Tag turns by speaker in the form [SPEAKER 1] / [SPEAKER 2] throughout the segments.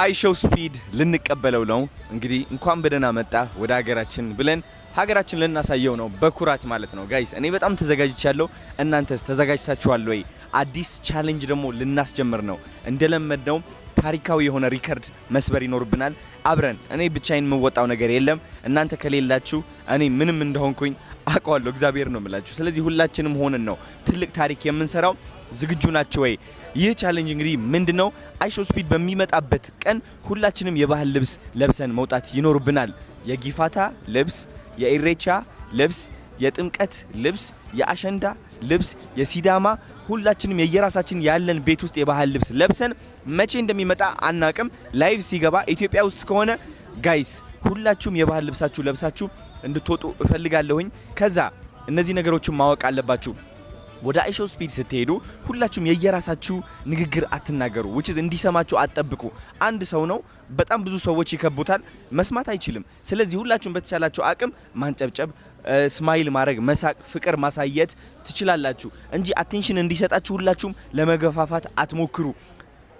[SPEAKER 1] አይሾው ስፒድ ልንቀበለው ነው እንግዲህ እንኳን በደህና መጣ ወደ ሀገራችን ብለን ሀገራችን ልናሳየው ነው በኩራት ማለት ነው ጋይስ እኔ በጣም ተዘጋጅቻለሁ እናንተስ ተዘጋጅታችኋል ወይ አዲስ ቻሌንጅ ደግሞ ልናስጀምር ነው እንደለመደው ታሪካዊ የሆነ ሪከርድ መስበር ይኖርብናል አብረን እኔ ብቻዬን መወጣው ነገር የለም እናንተ ከሌላችሁ እኔ ምንም እንደሆንኩኝ አቋለው እግዚአብሔር ነው የምላችሁ ስለዚህ ሁላችንም ሆነን ነው ትልቅ ታሪክ የምንሰራው ዝግጁ ናችሁ ወይ ይህ ቻሌንጅ እንግዲህ ምንድነው አይሾው ስፒድ በሚመጣበት ቀን ሁላችንም የባህል ልብስ ለብሰን መውጣት ይኖርብናል የጊፋታ ልብስ የኢሬቻ ልብስ የጥምቀት ልብስ የአሸንዳ ልብስ የሲዳማ ሁላችንም የየራሳችን ያለን ቤት ውስጥ የባህል ልብስ ለብሰን መቼ እንደሚመጣ አናቅም ላይቭ ሲገባ ኢትዮጵያ ውስጥ ከሆነ ጋይስ ሁላችሁም የባህል ልብሳችሁ ለብሳችሁ እንድትወጡ እፈልጋለሁኝ ከዛ እነዚህ ነገሮችን ማወቅ አለባችሁ ወደ አይሾው ስፒድ ስትሄዱ ሁላችሁም የየራሳችሁ ንግግር አትናገሩ which is እንዲሰማችሁ አትጠብቁ አንድ ሰው ነው በጣም ብዙ ሰዎች ይከቡታል መስማት አይችልም ስለዚህ ሁላችሁም በተቻላችሁ አቅም ማንጨብጨብ ስማይል ማድረግ መሳቅ ፍቅር ማሳየት ትችላላችሁ እንጂ አቴንሽን እንዲሰጣችሁ ሁላችሁም ለመገፋፋት አትሞክሩ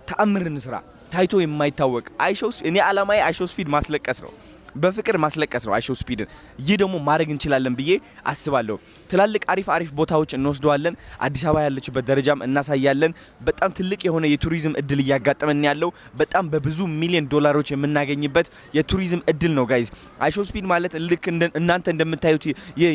[SPEAKER 1] ተአምር እንስራ ታይቶ የማይታወቅ አይሾው እኔ አላማዬ አይሾው ስፒድ ማስለቀስ ነው በፍቅር ማስለቀስ ነው አይሾው ስፒድን ይህ ደግሞ ማድረግ እንችላለን ብዬ አስባለሁ ትላልቅ አሪፍ ቦታዎች እንወስደዋለን አዲስ አበባ ያለችበት ደረጃም እናሳያለን በጣም ትልቅ የሆነ የቱሪዝም እድል ያጋጠመን ያለው በጣም በብዙ ሚሊዮን ዶላሮች የምናገኝበት የቱሪዝም እድል ነው ጋይስ አይሾው ስፒድ ማለት ልክ እናንተ እንደምታዩት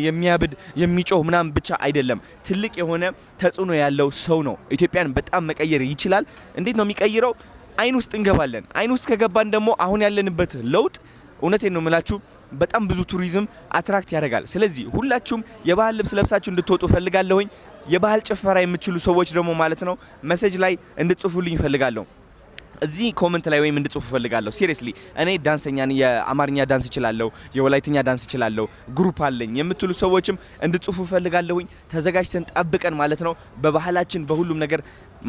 [SPEAKER 1] የሚያብድ የሚጮህ ምናም ብቻ አይደለም ትልቅ የሆነ ተጽዕኖ ያለው ሰው ነው ኢትዮጵያን በጣም መቀየር ይችላል እንዴት ነው የሚቀይረው አይን ውስጥ እንገባለን አይን ውስጥ ከገባን ደግሞ አሁን ያለንበት ለውጥ እውነቴን ነው የምላችሁ በጣም ብዙ ቱሪዝም አትራክት ያደርጋል ስለዚህ ሁላችሁም የባህል ልብስ ለብሳችሁ እንድትወጡ ፈልጋለሁኝ የባህል ጭፈራ የምትችሉ ሰዎች ደግሞ ማለት ነው ሜሴጅ ላይ እንድትጽፉልኝ ፈልጋለሁ እዚህ ኮሜንት ላይ ወይም እንድትጽፉ ፈልጋለሁ ሲሪየስሊ እኔ ዳንሰኛ ነኝ የአማርኛ ዳንስ እችላለሁ የወላይትኛ ዳንስ እችላለሁ ግሩፕ አለኝ የምትሉ ሰዎችም እንድትጽፉ ፈልጋለሁኝ ተዘጋጅተን ጠብቀን ማለት ነው በባህላችን በሁሉም ነገር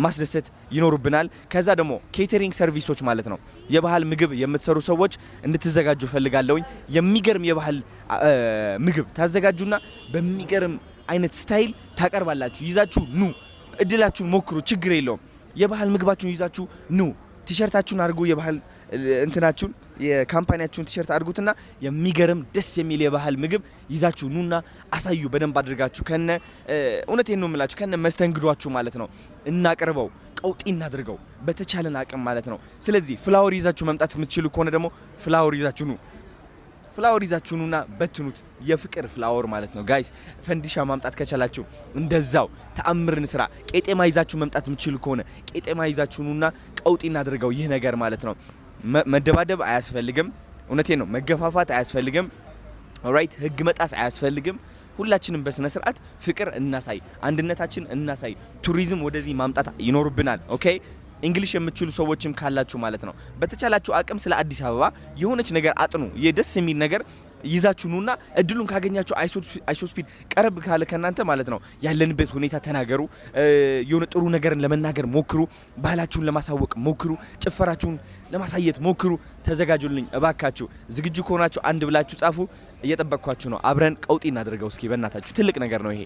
[SPEAKER 1] ማስደሰት ይኖርብናል ከዛ ደግሞ ኬተሪንግ ሰርቪሶች ማለት ነው የባህል ምግብ የምትሰሩ ሰዎች እንድትዘጋጁ ፈልጋለሁኝ የሚገርም የባህል ምግብ ታዘጋጁና በሚገርም አይነት ስታይል ታቀርባላችሁ ይዛችሁ ኑ እድላችሁን ሞክሩ ችግር የለውም የባህል ምግባችሁን ይዛችሁ ኑ ቲሸርታችሁን አድርጉ የባህል እንትናችሁን የካምፓኒያችሁን ቲሸርት አድርጉትና የሚገርም ደስ የሚል የባህል ምግብ ይዛችሁ ኑና አሳዩ በደንብ አድርጋችሁ ከነ እውነቴን ነው የምላችሁ ከነ መስተንግዷችሁ ማለት ነው እናቀርበው ቀውጢ እናድርገው በተቻለን አቅም ማለት ነው ስለዚህ ፍላወር ይዛችሁ መምጣት የምትችሉ ከሆነ ደግሞ ፍላወር ይዛችሁ ኑ ፍላወር ይዛችሁ ኑና በትኑት የፍቅር ፍላወር ማለት ነው ጋይስ ፈንዲሻ ማምጣት ከቻላችሁ እንደዛው ተአምርን ስራ ቄጤማ ይዛችሁ መምጣት የምትችሉ ከሆነ ቄጤማ ይዛችሁ ኑና ቀውጢ እናድርገው ይህ ነገር ማለት ነው መደባደብ አያስፈልግም እውነቴን ነው መገፋፋት አያስፈልግም ኦልራይት ህግ መጣስ አያስፈልግም ሁላችንም በስነ ስርዓት ፍቅር እናሳይ አንድነታችን እናሳይ ቱሪዝም ወደዚህ ማምጣት ይኖርብናል ኦኬ እንግሊሽ የምትችሉ ሰዎችም ካላችሁ ማለት ነው በተቻላችሁ አቅም ስለ አዲስ አበባ የሆነች ነገር አጥኑ የደስ የሚል ነገር ይዛችሁ ኑና እድሉን ካገኛችሁ አይሾው ስፒድ ቀረብ ካለ ከናንተ ማለት ነው ያለንበት ሁኔታ ተናገሩ የሆነ ጥሩ ነገርን ለመናገር ሞክሩ ባህላችሁን ለማሳወቅ ሞክሩ ጭፈራችሁን ለማሳየት ሞክሩ ተዘጋጁልኝ እባካችሁ ዝግጁ ከሆናችሁ አንድ ብላችሁ ጻፉ እየጠበቅኳችሁ ነው አብረን ቀውጢ እናድርገው እስኪ በእናታችሁ ትልቅ ነገር ነው ይሄ